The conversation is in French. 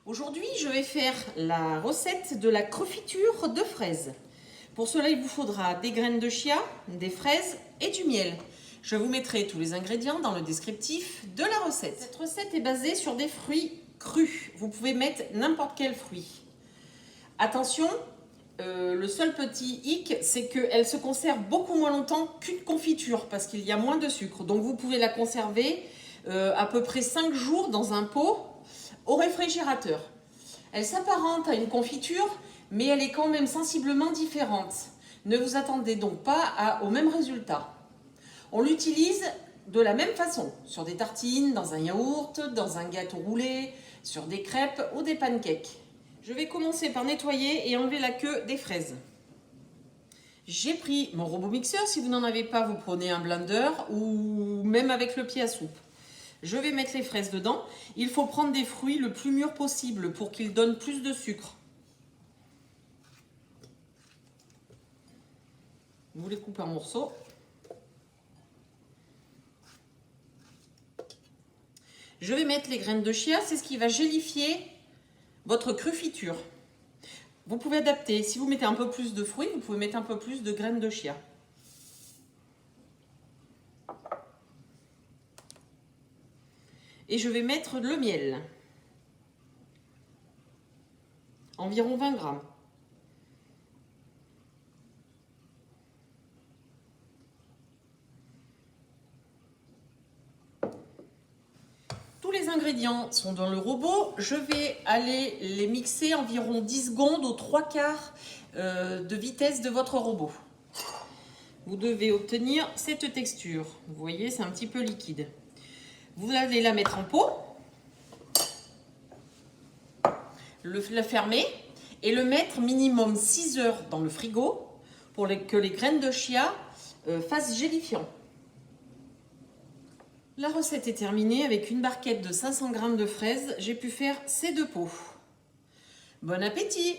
Aujourd'hui, je vais faire la recette de la confiture de fraises. Pour cela, il vous faudra des graines de chia, des fraises et du miel. Je vous mettrai tous les ingrédients dans le descriptif de la recette. Cette recette est basée sur des fruits crus. Vous pouvez mettre n'importe quel fruit. Attention, le seul petit hic, c'est qu'elle se conserve beaucoup moins longtemps qu'une confiture parce qu'il y a moins de sucre. Donc vous pouvez la conserver à peu près 5 jours dans un pot au réfrigérateur. Elle s'apparente à une confiture, mais elle est quand même sensiblement différente. Ne vous attendez donc pas au même résultat. On l'utilise de la même façon, sur des tartines, dans un yaourt, dans un gâteau roulé, sur des crêpes ou des pancakes. Je vais commencer par nettoyer et enlever la queue des fraises. J'ai pris mon robot mixeur. Si vous n'en avez pas, vous prenez un blender ou même avec le pied à soupe. Je vais mettre les fraises dedans. Il faut prendre des fruits le plus mûrs possible pour qu'ils donnent plus de sucre. Vous les coupez en morceaux. Je vais mettre les graines de chia, c'est ce qui va gélifier votre confiture. Vous pouvez adapter. Si vous mettez un peu plus de fruits, vous pouvez mettre un peu plus de graines de chia. Et je vais mettre le miel. Environ 20 grammes. Tous les ingrédients sont dans le robot. Je vais aller les mixer environ 10 secondes aux 3/4 de vitesse de votre robot. Vous devez obtenir cette texture. Vous voyez, c'est un petit peu liquide. Vous allez la mettre en pot, la fermer et le mettre minimum 6 heures dans le frigo pour que les graines de chia fassent gélifiant. La recette est terminée. Avec une barquette de 500 g de fraises, j'ai pu faire ces 2 pots. Bon appétit!